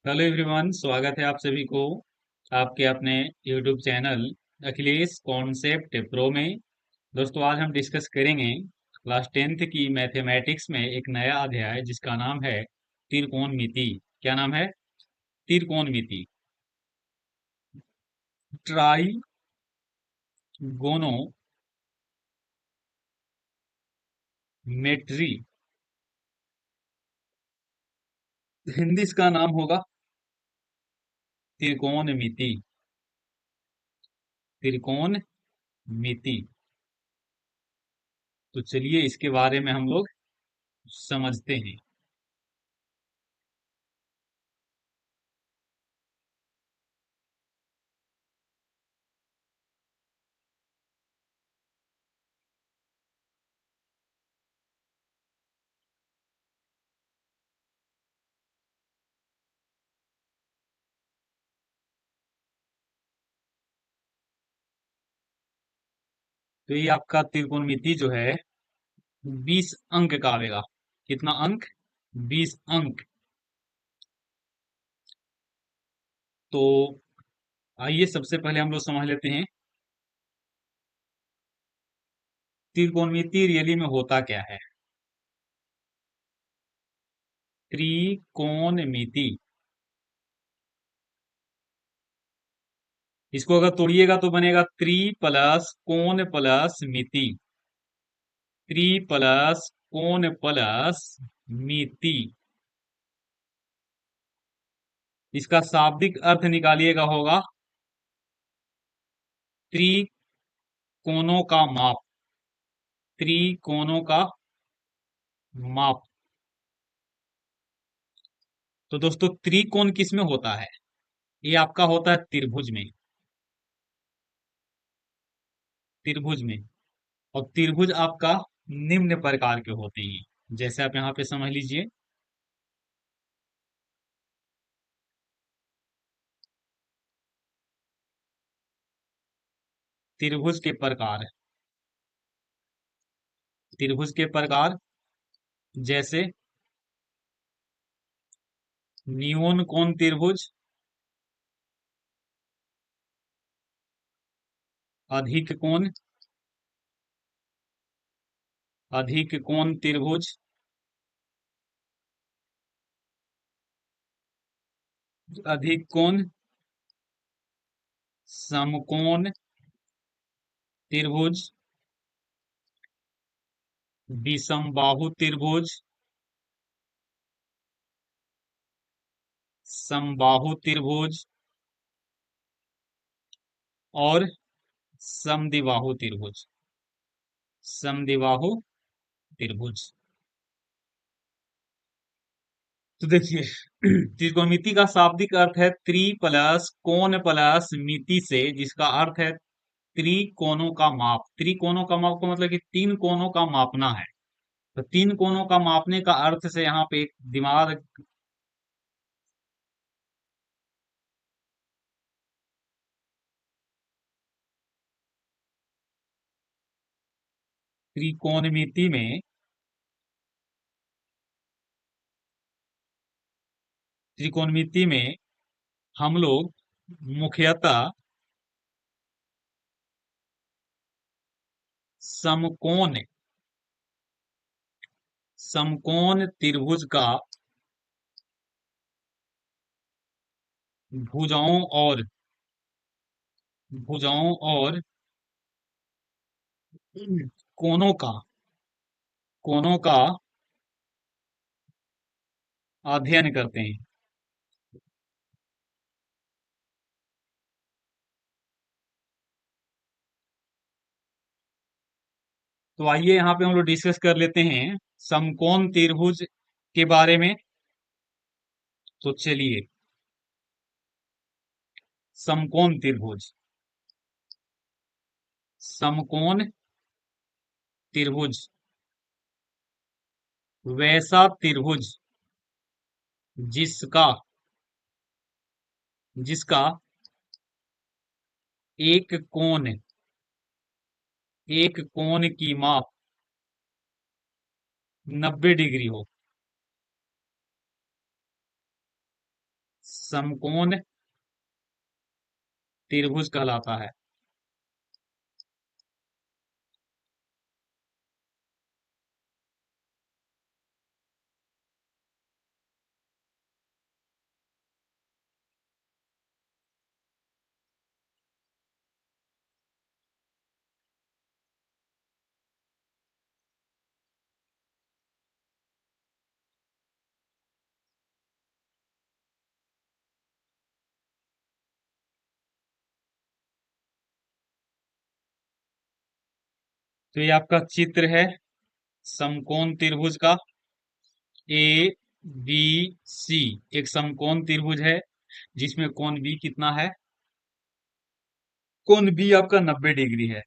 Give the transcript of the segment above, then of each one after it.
Hello everyone, स्वागत है आप सभी को आपके अपने YouTube channel Akhilesh concept pro में। दोस्तों, आज हम डिस्कस करेंगे क्लास 10th की मैथमेटिक्स में एक नया अध्याय जिसका नाम है त्रिकोणमिति। क्या नाम है? त्रिकोणमिति। ट्राइगोनोमेट्री हिंदी इसका नाम होगा त्रिकोणमिति। त्रिकोणमिति। तो चलिए इसके बारे में हम लोग समझते हैं। तो ये आपका त्रिकोणमिति जो है 20 अंक का आएगा। कितना अंक? 20 अंक। तो आइए सबसे पहले हम लोग समझ लेते हैं त्रिकोणमिति रियली में होता क्या है। त्रिकोणमिति, इसको अगर तोड़िएगा तो बनेगा त्रि प्लस कोण प्लस मिति। त्रि प्लस कोण प्लस मिति। इसका शाब्दिक अर्थ निकालिएगा होगा त्रिकोणों का माप। त्रिकोणों का माप। तो दोस्तों, त्रिकोण किस में होता है? ये आपका होता है त्रिभुज में। त्रिभुज में। और त्रिभुज आपका निम्न प्रकार के होते हैं, जैसे आप यहाँ पे समझ लीजिए। त्रिभुज के प्रकार। त्रिभुज के प्रकार जैसे न्यून कोण त्रिभुज, अधिक कोण, अधिक कोण त्रिभुज, अधिक कोण, समकोण त्रिभुज, विषमबाहु त्रिभुज, समबाहु त्रिभुज और समद्विबाहु त्रिभुज। समद्विबाहु त्रिभुज। तो देखिए त्रिकोणमिति का शाब्दिक अर्थ है त्रि प्लस कोण प्लस मिति से, जिसका अर्थ है त्रिकोणों का माप। त्रिकोणों का माप का मतलब कि तीन कोणों का मापना है। तो तीन कोणों का मापने का अर्थ से यहाँ पे एक दिमाग। त्रिकोणमिति में, त्रिकोणमिति में हम लोग मुख्यतः समकोण, समकोण त्रिभुज का भुजाओं और, भुजाओं और कोणों का, कोणों का अध्ययन करते हैं। तो आइए यहाँ पे हम लोग डिस्कस कर लेते हैं समकोण त्रिभुज के बारे में। तो चलिए, समकोण त्रिभुज, समकोण त्रिभुज वैसा त्रिभुज जिसका, जिसका एक कोण, एक कोण की माप 90 डिग्री हो। समकोण त्रिभुज कहलाता है। तो ये आपका चित्र है समकोण त्रिभुज का। ए बी सी एक समकोण त्रिभुज है जिसमें कोण बी कितना है? कोण बी आपका 90 डिग्री है।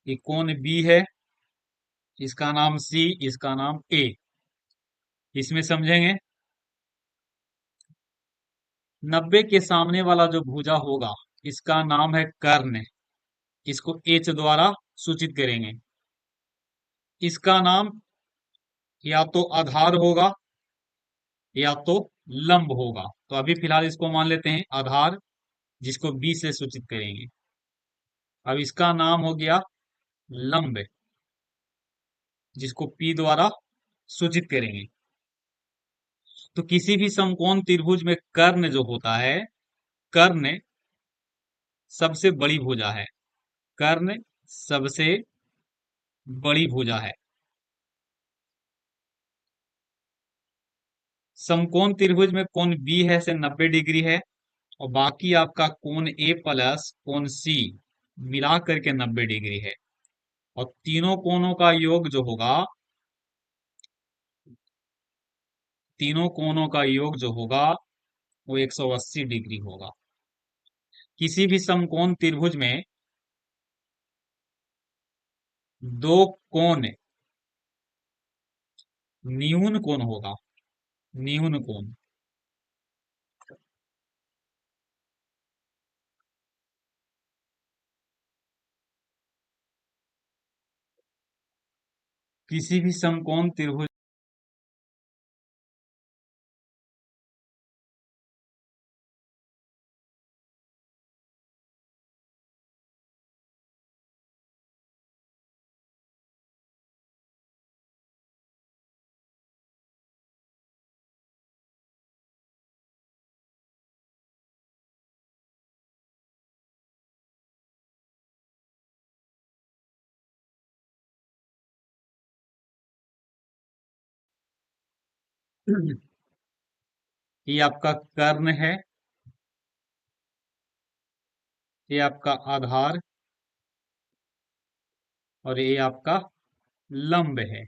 ये कोण बी है, इसका नाम सी, इसका नाम ए। इसमें समझेंगे 90 के सामने वाला जो भुजा होगा इसका नाम है कर्ण। इसको एच द्वारा सूचित करेंगे। इसका नाम या तो आधार होगा या तो लंब होगा। तो अभी फिलहाल इसको मान लेते हैं आधार, जिसको बी से सूचित करेंगे। अब इसका नाम हो गया लंब, जिसको पी द्वारा सूचित करेंगे। तो किसी भी समकोण त्रिभुज में कर्ण जो होता है, कर्ण सबसे बड़ी भुजा है। कर्ण सबसे बड़ी भुजा है। समकोण त्रिभुज में कोण बी है से 90 डिग्री है, और बाकी आपका कोण ए प्लस कोण सी मिला करके 90 डिग्री है। और तीनों कोणों का योग जो होगा, तीनों कोणों का योग जो होगा वो 180 डिग्री होगा। किसी भी समकोण त्रिभुज में दो कोण न्यून कोण होगा। न्यून कोण। किसी भी समकोण त्रिभुज ये आपका कर्ण है, ये आपका आधार, और ये आपका लंब है।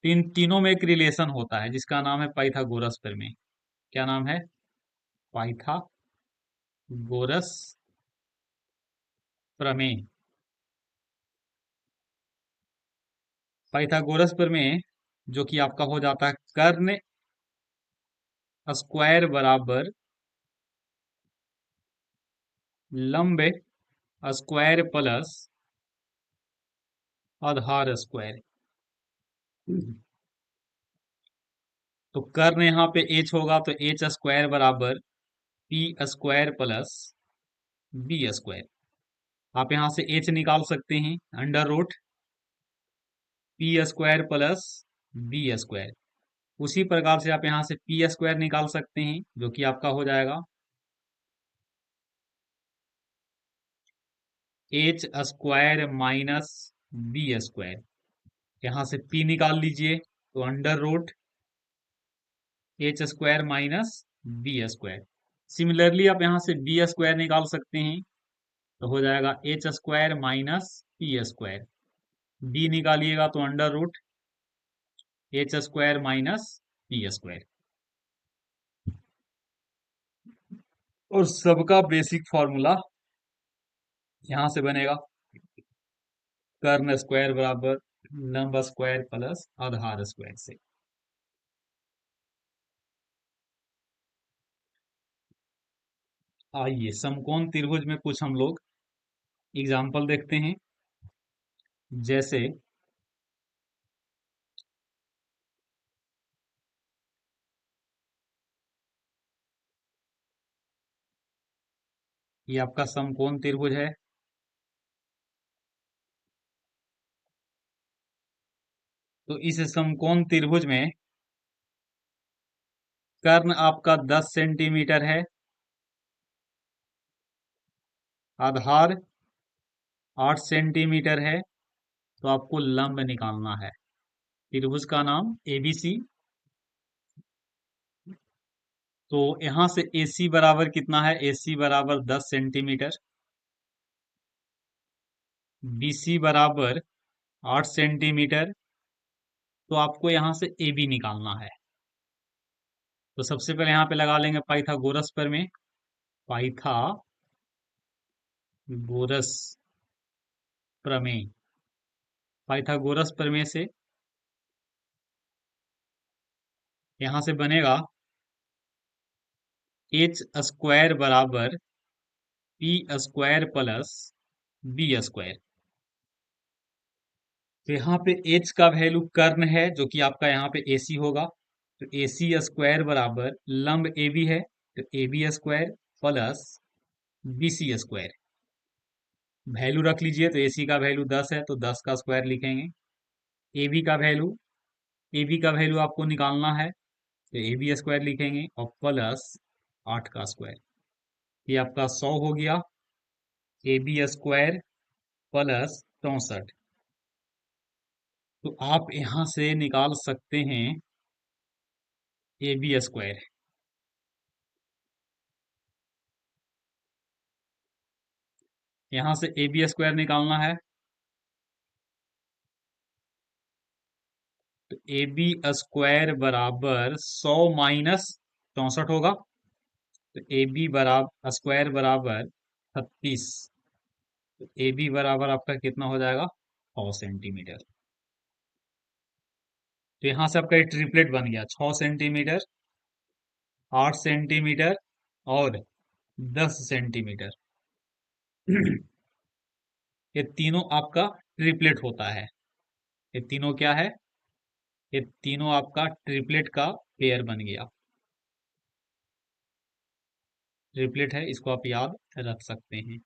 इन तीनों में एक रिलेशन होता है जिसका नाम है पाइथागोरस प्रमेय। क्या नाम है? पाइथागोरस प्रमेय। पाइथागोरस प्रमेय जो कि आपका हो जाता है कर्ण स्क्वायर बराबर लंब स्क्वायर प्लस आधार स्क्वायर। तो कर्ण यहाँ पे एच होगा तो एच स्क्वायर बराबर P square plus B square. आप यहां से एच निकाल सकते हैं under root P square plus B square. उसी प्रकार से आप यहां से पी स्क्वायर निकाल सकते हैं, जो कि आपका हो जाएगा H square minus B square. यहां से पी निकाल लीजिए तो under root H square minus B square. Similarly आप यहां से बी स्क्वायर निकाल सकते हैं, तो हो जाएगा H square minus P square. B निकालिएगा तो under root H square minus P square. और सबका बेसिक फॉर्मूला यहां से बनेगा कर्ण स्क्वायर बराबर लंब स्क्वायर प्लस आधार स्क्वायर से। आइए समकोण त्रिभुज में कुछ हम लोग एग्जाम्पल देखते हैं। जैसे ये आपका समकोण त्रिभुज है। तो इस समकोण त्रिभुज में कर्ण आपका 10 सेंटीमीटर है, आधार 8 सेंटीमीटर है। तो आपको लंब निकालना है। त्रिभुज का नाम एबीसी। तो यहां से AC बराबर कितना है? AC बराबर 10 सेंटीमीटर, BC बराबर 8 सेंटीमीटर। तो आपको यहां से AB निकालना है। तो सबसे पहले यहाँ पे लगा लेंगे पाइथागोरस प्रमेय। पाइथागोरस प्रमेय। पाइथागोरस प्रमेय से यहां से बनेगा एच स्क्वायर बराबर P square plus B square. तो यहाँ पे एच का वैल्यू कर्ण है जो कि आपका यहाँ पे AC होगा। तो AC स्क्वायर बराबर लंब AB है, तो AB square plus BC square. Value रख लीजिए। तो AC का वैल्यू 10 है तो 10 का स्क्वायर लिखेंगे। AB का वैल्यू AB का वैल्यू आपको निकालना है तो AB स्क्वायर लिखेंगे और प्लस 8 का स्क्वायर। ये आपका 100 हो गया। AB square plus 64। तो आप यहां से निकाल सकते हैं AB स्क्वायर। यहां से AB स्क्वायर निकालना है तो AB स्क्वायर बराबर 100 माइनस 64 होगा। तो AB बराबर स्क्वायर बराबर 36। तो AB बराबर आपका कितना हो जाएगा? 100 सेंटीमीटर। तो यहां से आपका एक ट्रिपलेट बन गया। 6 सेंटीमीटर, 8 सेंटीमीटर और 10 सेंटीमीटर। ये तीनों आपका ट्रिपलेट होता है। ये तीनों क्या है? ये तीनों आपका ट्रिपलेट का पेयर बन गया। ट्रिपलेट है, इसको आप याद रख सकते हैं।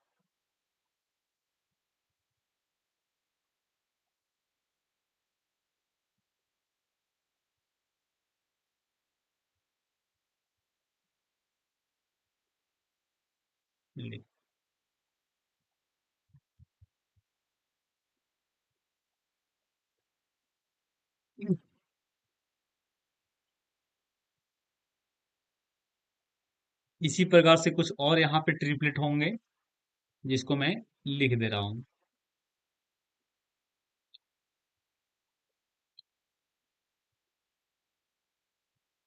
इसी प्रकार से कुछ और यहाँ पे ट्रिपलेट होंगे जिसको मैं लिख दे रहा हूं।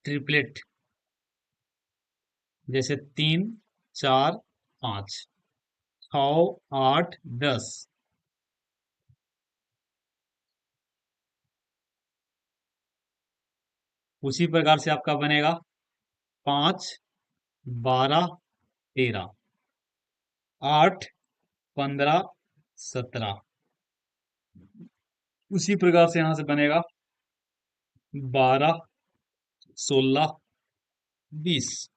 ट्रिपलेट जैसे 3 4 5, 6 8 10। उसी प्रकार से आपका बनेगा 5 12 13, 8 15 17। उसी प्रकार से यहां से बनेगा 12 16 20।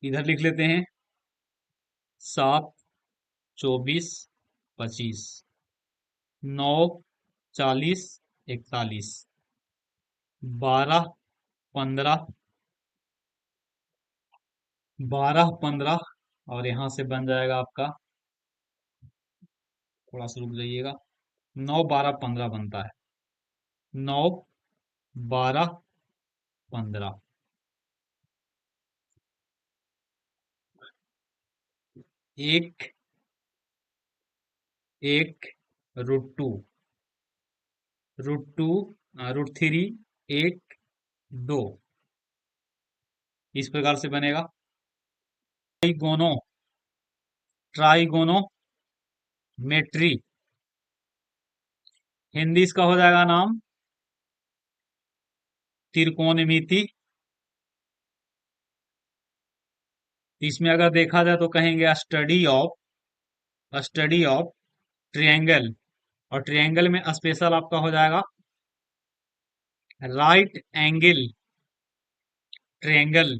इधर लिख लेते हैं 7 24 25, 9 40 41, 12 15, 12 15। और यहां से बन जाएगा आपका, थोड़ा सा रुक जाइएगा, 9 12 15 बनता है। 9 12 15। एक एक √2, √2 √3 1 2। इस प्रकार से बनेगा। ट्राइगोनो ट्राइगोनो मेट्री। हिंदी इसका हो जाएगा नाम त्रिकोणमिति। इसमें अगर देखा जाए तो कहेंगे स्टडी ऑफ ट्रायंगल। और ट्रायंगल में स्पेशल आपका हो जाएगा right angle triangle.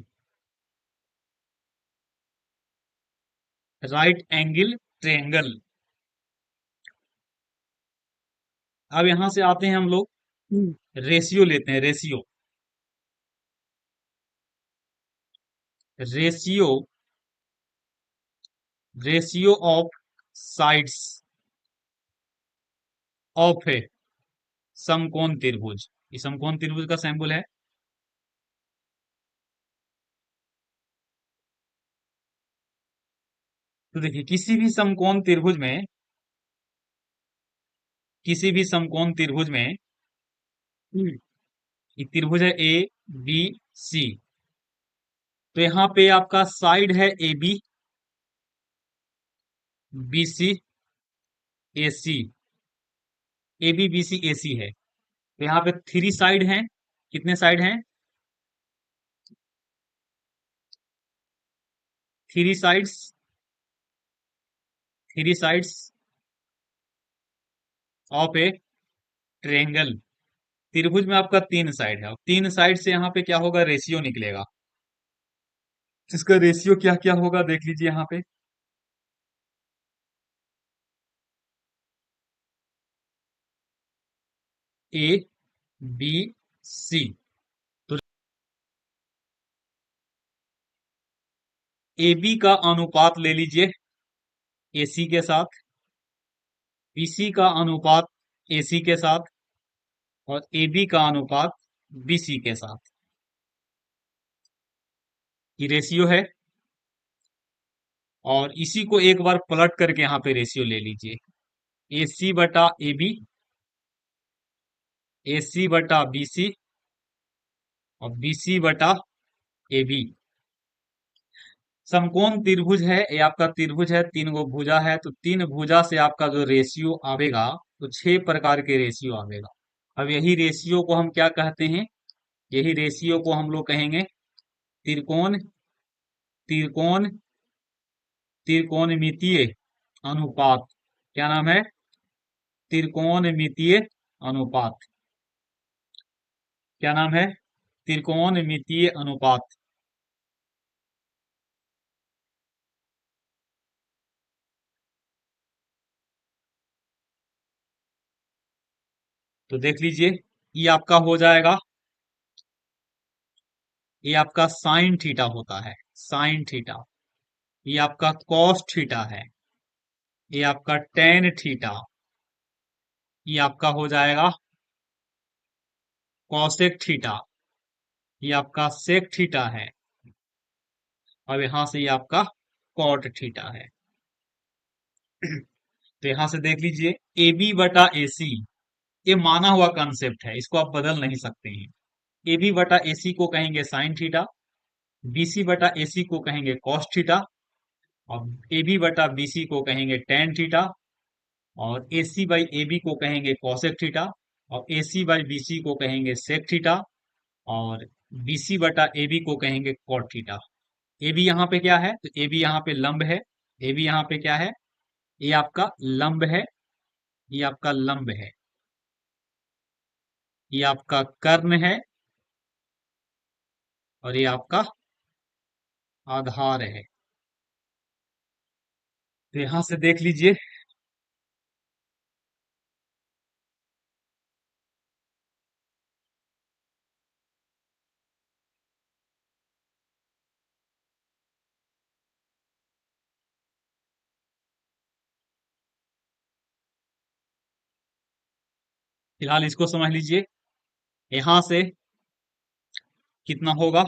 Right angle triangle. अब यहां से आते हैं हम लोग, रेशियो लेते हैं। Ratio ratio of sides of है समकोण त्रिभुज। ये समकोण त्रिभुज का सैंपल है। तो देखिए, किसी भी समकोण त्रिभुज में ये त्रिभुज है ए बी सी। तो यहाँ पे आपका साइड है ए बी सी ए सी। ए बी सी ए सी है। तो यहाँ पे थ्री साइड हैं। कितने साइड हैं? Three sides. Three sides of A triangle. त्रिभुज में आपका तीन साइड है और तीन साइड से यहाँ पे क्या होगा? रेशियो निकलेगा। इसका रेशियो क्या क्या होगा देख लीजिए यहाँ पे। A B C. तो ए बी का अनुपात ले लीजिए ए सी के साथ, बी सी का अनुपात ए सी के साथ, और ए बी का अनुपात बी सी के साथ। ये रेशियो है। और इसी को एक बार पलट करके यहाँ पे रेशियो ले लीजिए। ए सी बटा ए बी, ए सी बटा बी सी, और बी सी बटा ए बी। समकोण त्रिभुज है ये आपका। त्रिभुज है, तीन गो भुजा है, तो तीन भुजा से आपका जो रेशियो आवेगा तो छह प्रकार के रेशियो आवेगा। अब यही रेशियो को हम क्या कहते हैं? यही रेशियो को हम लोग कहेंगे त्रिकोण त्रिकोण त्रिकोणमितीय अनुपात। क्या नाम है? त्रिकोणमितीय अनुपात। क्या नाम है? त्रिकोणमितीय अनुपात। तो देख लीजिए, ये आपका हो जाएगा, ये आपका साइन थीटा होता है, साइन थीटा। ये आपका कॉस थीटा है। ये आपका टेन थीटा। ये आपका हो जाएगा कॉसेक थीटा। ये आपका सेक थीटा है। अब यहां से ये आपका कॉट थीटा है। तो यहां से देख लीजिए, ए बी बटा ए सी ये माना हुआ कंसेप्ट है, इसको आप बदल नहीं सकते हैं। ए बी बटा ए सी को कहेंगे साइन थीटा, बी सी बटा ए सी को कहेंगे कॉस थीटा, और ए बी बटा बी सी को कहेंगे टेन थीटा, और ए सी बाई ए बी को कहेंगे कॉसेक थीटा, और ए सी बाई बी सी को कहेंगे सेक थीटा, और बी सी बटा ए बी को कहेंगे कॉट थीटा। ए बी यहाँ पे क्या है? तो ए बी यहाँ पे लंब है। ए बी यहाँ पे क्या है? ये आपका लंब है। ये आपका लंब है। ये आपका कर्ण है। और ये आपका आधार है। तो यहां से देख लीजिए, फिलहाल इसको समझ लीजिए। यहां से कितना होगा?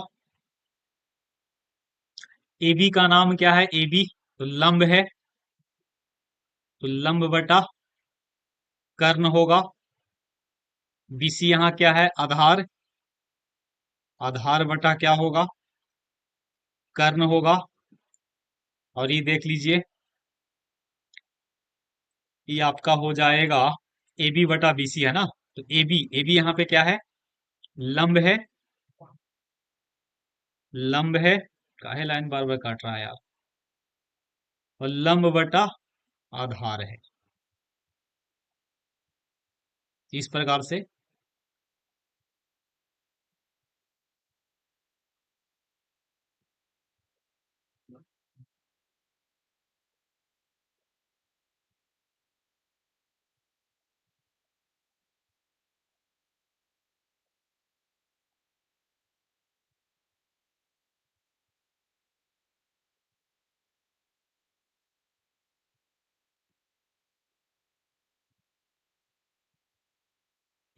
ए बी का नाम क्या है? ए बी तो लंब है, तो लंब बटा कर्ण होगा। बी सी यहाँ क्या है? आधार। आधार बटा क्या होगा? कर्ण होगा। और ये देख लीजिए, ये आपका हो जाएगा ए बी बटा बी सी, है ना। तो ए बी यहाँ पे क्या है, लंब है। लंब है, काहे लाइन बार बार काट रहा है यार। और लंब बटा आधार है, इस प्रकार से।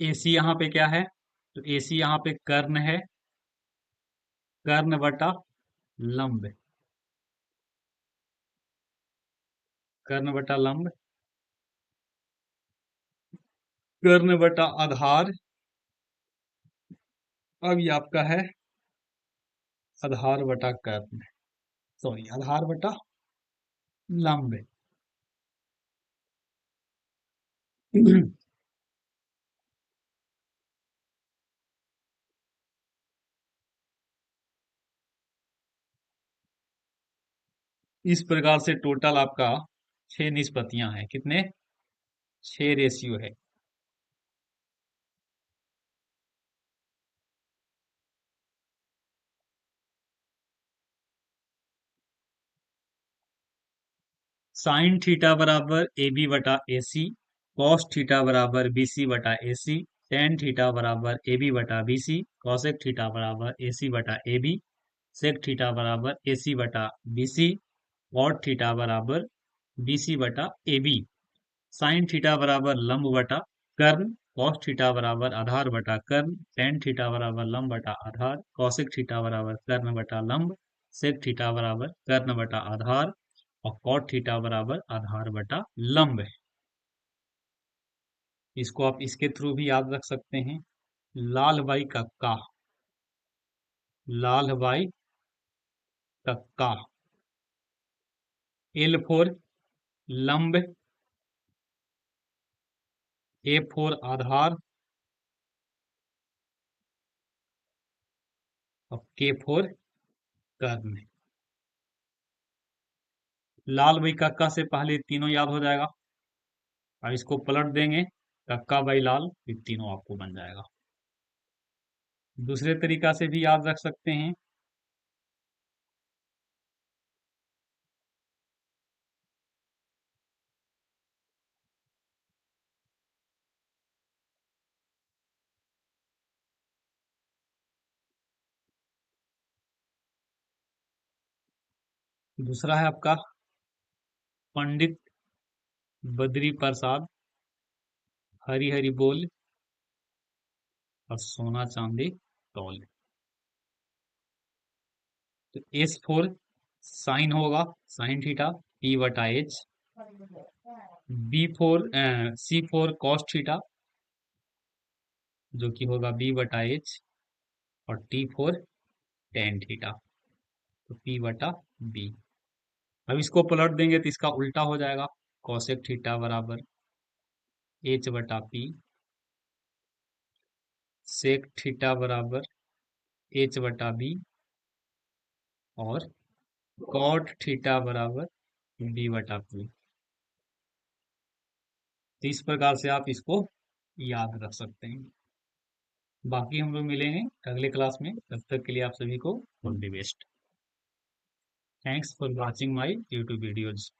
ए सी यहाँ पे क्या है, तो ए सी यहाँ पे कर्ण है। कर्ण बटा लंब। कर्ण बटा लंब। कर्ण बटा आधार। अब ये आपका है आधार बटा कर्ण, सॉरी आधार बटा लंब। इस प्रकार से टोटल आपका 6 निष्पत्तियां हैं। कितने, 6 रेशियो है। साइन थीटा बराबर ए बी बटा ए सी, कॉस थीटा बराबर बी सी बटा ए सी, टेन थीटा बराबर ए बी बटा बी सी, कॉसेक थीटा बराबर ए सी बटा ए बी, सेक थीटा बराबर ए सी बटा बी सी, कॉट थीटा बराबर बी सी बटा ए बी, साइन थीटा बराबर लंब बटा कर्ण, कॉस थीटा बराबर आधार बटा कर्ण, टेन थीटा बराबर लंब बटा आधार, कॉसेक थीटा बराबर कर्ण बटा लंब, सेक थीटा बराबर कर्ण बटा आधार, और कॉट थीटा बराबर आधार बटा लंब है। इसको आप इसके थ्रू भी याद रख सकते हैं। लाल बाई कक्का। लाल बाई कक्का। एल फोर लंब, ए फोर आधार, और के फोर कर्ण। लाल बाई कक्का से पहले तीनों याद हो जाएगा। अब इसको पलट देंगे, कक्का बाई लाल, फिर तीनों आपको बन जाएगा। दूसरे तरीका से भी याद रख सकते हैं। दूसरा है आपका पंडित बद्री प्रसाद, हरी हरी बोल, और सोना चांदी तौल। तो एस फोर साइन होगा, साइन थीटा पी बटा एच। बी फोर सी फोर कॉस थीटा, जो कि होगा बी बटा एच। और टी फोर टेन थीटा, तो पी बटा बी। अब इसको पलट देंगे तो इसका उल्टा हो जाएगा, कॉसेक थीटा बराबर एच बटा पी, सेक थीटा बराबर एच बटा बी, और कॉट थीटा बराबर बी बटा पी। तो इस प्रकार से आप इसको याद रख सकते हैं। बाकी हम लोग मिलेंगे अगले क्लास में, तब तक के लिए आप सभी को all the best. Thanks for watching my YouTube videos.